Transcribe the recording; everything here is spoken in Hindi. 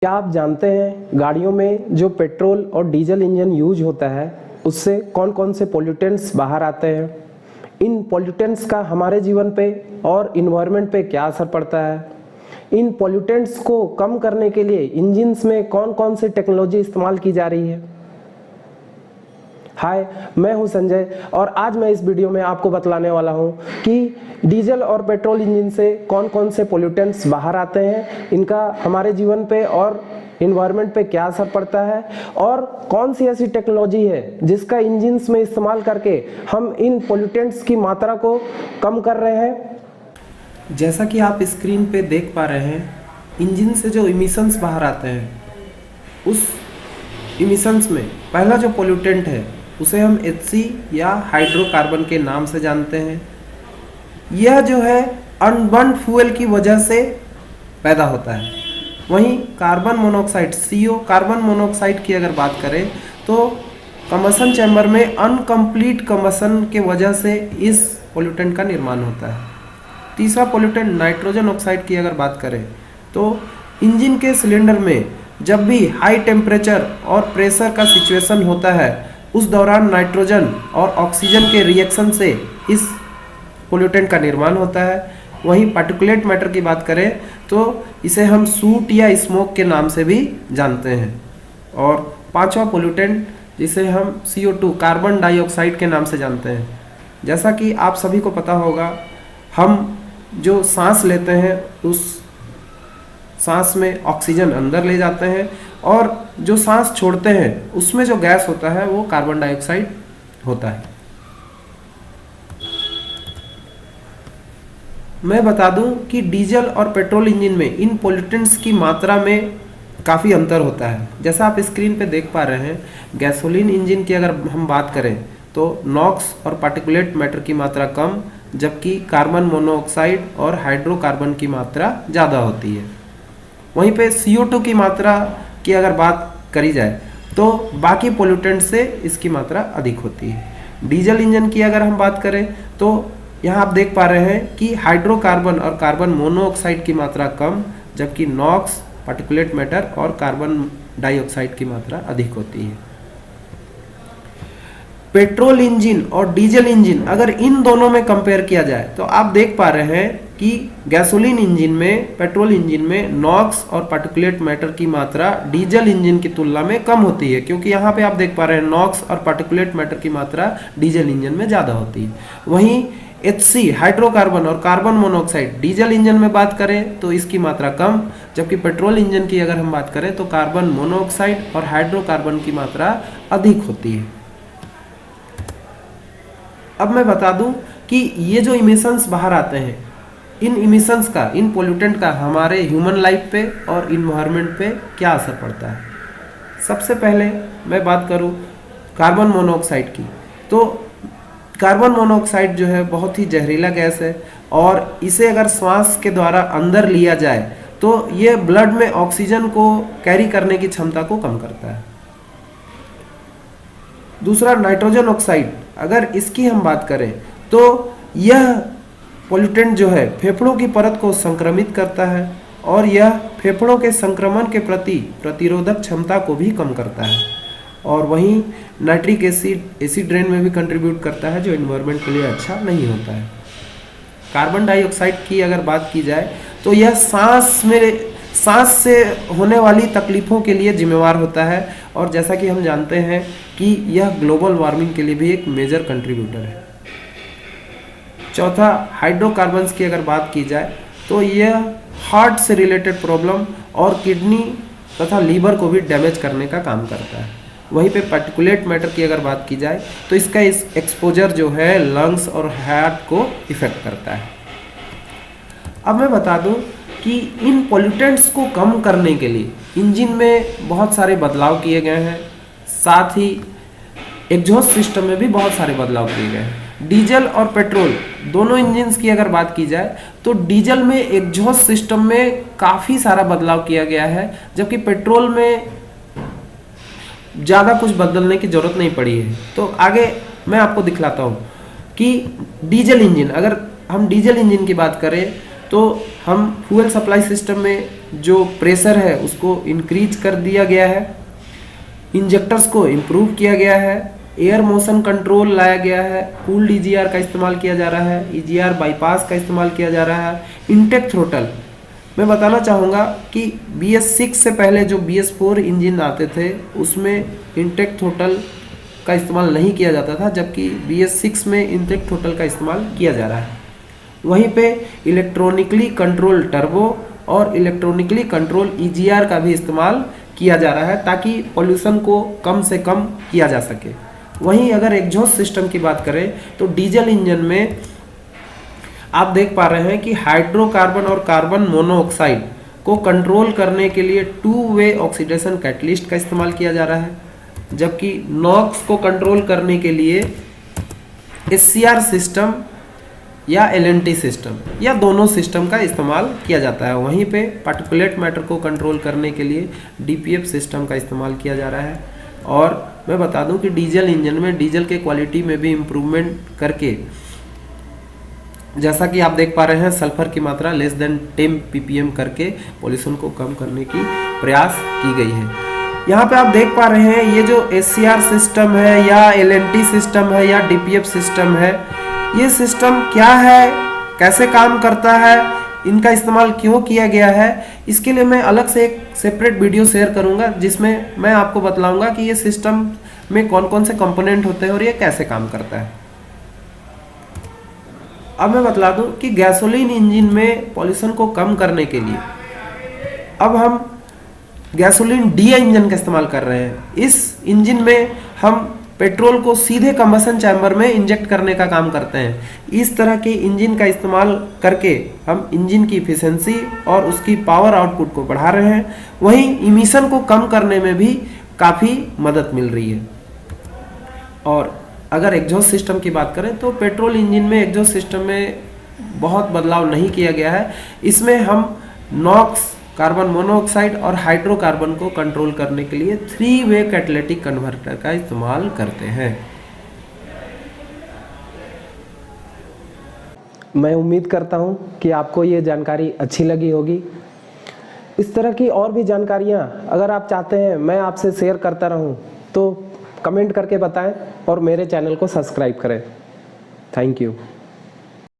क्या आप जानते हैं गाड़ियों में जो पेट्रोल और डीजल इंजन यूज होता है उससे कौन कौन से पोल्यूटेंट्स बाहर आते हैं? इन पोल्यूटेंट्स का हमारे जीवन पे और इन्वायरमेंट पे क्या असर पड़ता है? इन पोल्यूटेंट्स को कम करने के लिए इंजन्स में कौन कौन सी टेक्नोलॉजी इस्तेमाल की जा रही है? हाय, मैं हूं संजय और आज मैं इस वीडियो में आपको बतलाने वाला हूं कि डीजल और पेट्रोल इंजन से कौन कौन से पोल्यूटेंट्स बाहर आते हैं, इनका हमारे जीवन पे और इन्वायरमेंट पे क्या असर पड़ता है और कौन सी ऐसी टेक्नोलॉजी है जिसका इंजन्स में इस्तेमाल करके हम इन पोल्यूटेंट्स की मात्रा को कम कर रहे हैं। जैसा कि आप स्क्रीन पे देख पा रहे हैं, इंजन से जो इमिशंस बाहर आते हैं उस इमिशंस में पहला जो पोल्यूटेंट है उसे हम HC या हाइड्रोकार्बन के नाम से जानते हैं। यह जो है अनबर्न्ड फ्यूल की वजह से पैदा होता है। वहीं carbon monoxide CO carbon monoxide की अगर बात करें तो कंबशन चैम्बर में अनकम्प्लीट कंबशन के वजह से इस पोल्यूटेंट का निर्माण होता है। तीसरा पोल्यूटेंट नाइट्रोजन ऑक्साइड की अगर बात करें तो इंजन के सिलेंडर में जब भी हाई टेम्परेचर और प्रेशर का सिचुएशन होता है उस दौरान नाइट्रोजन और ऑक्सीजन के रिएक्शन से इस पोल्यूटेंट का निर्माण होता है। वहीं पार्टिकुलेट मैटर की बात करें तो इसे हम सूट या स्मोक के नाम से भी जानते हैं। और पांचवा पोल्यूटेंट जिसे हम CO2 कार्बन डाइऑक्साइड के नाम से जानते हैं। जैसा कि आप सभी को पता होगा, हम जो सांस लेते हैं उस सांस में ऑक्सीजन अंदर ले जाते हैं और जो सांस छोड़ते हैं उसमें जो गैस होता है वो कार्बन डाइऑक्साइड होता है। मैं बता दूं कि डीजल और पेट्रोल इंजन में इन पोल्यूटेंट्स की मात्रा में काफ़ी अंतर होता है। जैसा आप स्क्रीन पे देख पा रहे हैं, गैसोलीन इंजन की अगर हम बात करें तो नॉक्स और पार्टिकुलेट मैटर की मात्रा कम, जबकि कार्बन मोनोऑक्साइड और हाइड्रोकार्बन की मात्रा ज़्यादा होती है। वहीं पे CO2 की मात्रा की अगर बात करी जाए तो बाकी पोल्यूटेंट से इसकी मात्रा अधिक होती है। डीजल इंजन की अगर हम बात करें तो यहाँ आप देख पा रहे हैं कि हाइड्रोकार्बन और कार्बन मोनोऑक्साइड की मात्रा कम, जबकि नॉक्स, पार्टिकुलेट मैटर और कार्बन डाइऑक्साइड की मात्रा अधिक होती है। पेट्रोल इंजन और डीजल इंजन अगर इन दोनों में कंपेयर किया जाए तो आप देख पा रहे हैं कि गैसोलीन इंजन में, पेट्रोल इंजन में नॉक्स और पार्टिकुलेट मैटर की मात्रा डीजल इंजन की तुलना में कम होती है, क्योंकि यहाँ पे आप देख पा रहे हैं नॉक्स और पार्टिकुलेट मैटर की मात्रा डीजल इंजन में ज़्यादा होती है। वहीं HC हाइड्रोकार्बन और कार्बन मोनोऑक्साइड डीजल इंजन में बात करें तो इसकी मात्रा कम, जबकि पेट्रोल इंजन की अगर हम बात करें तो कार्बन मोनोऑक्साइड और हाइड्रोकार्बन की मात्रा अधिक होती है। अब मैं बता दूं कि ये जो इमिशंस बाहर आते हैं, इन इमिशंस का, इन पोल्यूटेंट का हमारे ह्यूमन लाइफ पे और इन्वायरमेंट पे क्या असर पड़ता है। सबसे पहले मैं बात करूं कार्बन मोनोऑक्साइड की, तो कार्बन मोनोऑक्साइड जो है बहुत ही जहरीला गैस है और इसे अगर श्वास के द्वारा अंदर लिया जाए तो ये ब्लड में ऑक्सीजन को कैरी करने की क्षमता को कम करता है। दूसरा नाइट्रोजन ऑक्साइड, अगर इसकी हम बात करें तो यह पोल्यूटेंट जो है फेफड़ों की परत को संक्रमित करता है और यह फेफड़ों के संक्रमण के प्रति प्रतिरोधक क्षमता को भी कम करता है। और वहीं नाइट्रिक एसिड रेन में भी कंट्रीब्यूट करता है, जो एनवायरनमेंट के लिए अच्छा नहीं होता है। कार्बन डाइऑक्साइड की अगर बात की जाए तो यह सांस से होने वाली तकलीफों के लिए जिम्मेवार होता है और जैसा कि हम जानते हैं कि यह ग्लोबल वार्मिंग के लिए भी एक मेजर कंट्रीब्यूटर है। चौथा, हाइड्रोकार्बन्स की अगर बात की जाए तो यह हार्ट से रिलेटेड प्रॉब्लम और किडनी तथा लीवर को भी डैमेज करने का काम करता है। वहीं पे पार्टिकुलेट मैटर की अगर बात की जाए तो इसका एक्सपोजर जो है लंग्स और हार्ट को इफेक्ट करता है। अब मैं बता दूं कि इन पोल्यूटेंट्स को कम करने के लिए इंजन में बहुत सारे बदलाव किए गए हैं, साथ ही एग्जॉस्ट सिस्टम में भी बहुत सारे बदलाव किए गए हैं। डीजल और पेट्रोल दोनों इंजन्स की अगर बात की जाए तो डीजल में एग्जॉस्ट सिस्टम में काफ़ी सारा बदलाव किया गया है, जबकि पेट्रोल में ज़्यादा कुछ बदलने की ज़रूरत नहीं पड़ी है। तो आगे मैं आपको दिखलाता हूँ कि डीजल इंजन, अगर हम डीजल इंजन की बात करें तो हम फ्यूल सप्लाई सिस्टम में जो प्रेशर है उसको इंक्रीज कर दिया गया है, इंजेक्टर्स को इम्प्रूव किया गया है, एयर मोशन कंट्रोल लाया गया है, कूल्ड ईजीआर का इस्तेमाल किया जा रहा है, ईजीआर बाईपास का इस्तेमाल किया जा रहा है, इनटेक थ्रोटल। मैं बताना चाहूँगा कि BS6 से पहले जो BS4 इंजन आते थे उसमें इनटेक थ्रोटल का इस्तेमाल नहीं किया जाता था, जबकि BS6 में इनटेक थ्रोटल का इस्तेमाल किया जा रहा है। वहीं पे इलेक्ट्रॉनिकली कंट्रोल टर्बो और इलेक्ट्रॉनिकली कंट्रोल ईजीआर का भी इस्तेमाल किया जा रहा है ताकि पोल्यूशन को कम से कम किया जा सके। वहीं अगर एग्जॉस्ट सिस्टम की बात करें तो डीजल इंजन में आप देख पा रहे हैं कि हाइड्रोकार्बन और कार्बन मोनोऑक्साइड को कंट्रोल करने के लिए 2-वे ऑक्सीडेशन कैटलिस्ट का इस्तेमाल किया जा रहा है, जबकि नॉक्स को कंट्रोल करने के लिए SCR सिस्टम या LNT सिस्टम या दोनों सिस्टम का इस्तेमाल किया जाता है। वहीं पे पार्टिकुलेट मैटर को कंट्रोल करने के लिए DPF सिस्टम का इस्तेमाल किया जा रहा है। और मैं बता दूं कि डीजल इंजन में डीजल के क्वालिटी में भी इम्प्रूवमेंट करके, जैसा कि आप देख पा रहे हैं, सल्फर की मात्रा लेस देन 10 ppm करके पोल्यूशन को कम करने की प्रयास की गई है। यहाँ पे आप देख पा रहे हैं ये जो SCR सिस्टम है या LNT सिस्टम है या DPF सिस्टम है, ये सिस्टम क्या है, कैसे काम करता है, इनका इस्तेमाल क्यों किया गया है, इसके लिए मैं अलग से एक सेपरेट वीडियो शेयर करूंगा जिसमें मैं आपको बतलाऊंगा कि ये सिस्टम में कौन कौन से कंपोनेंट होते हैं और ये कैसे काम करता है। अब मैं बतला दूं कि गैसोलीन इंजन में पॉल्यूशन को कम करने के लिए अब हम गैसोलीन डी इंजन का इस्तेमाल कर रहे हैं। इस इंजन में हम पेट्रोल को सीधे कंबशन चैम्बर में इंजेक्ट करने का काम करते हैं। इस तरह के इंजन का इस्तेमाल करके हम इंजन की इफिशिएंसी और उसकी पावर आउटपुट को बढ़ा रहे हैं, वहीं इमिशन को कम करने में भी काफ़ी मदद मिल रही है। और अगर एग्जॉस्ट सिस्टम की बात करें तो पेट्रोल इंजन में एग्जॉस्ट सिस्टम में बहुत बदलाव नहीं किया गया है। इसमें हम नॉक्स, कार्बन मोनोऑक्साइड और हाइड्रोकार्बन को कंट्रोल करने के लिए 3-वे कैटालिटिक कन्वर्टर का इस्तेमाल करते हैं। मैं उम्मीद करता हूं कि आपको ये जानकारी अच्छी लगी होगी। इस तरह की और भी जानकारियां अगर आप चाहते हैं मैं आपसे शेयर करता रहूं तो कमेंट करके बताएं और मेरे चैनल को सब्सक्राइब करें। Thank you.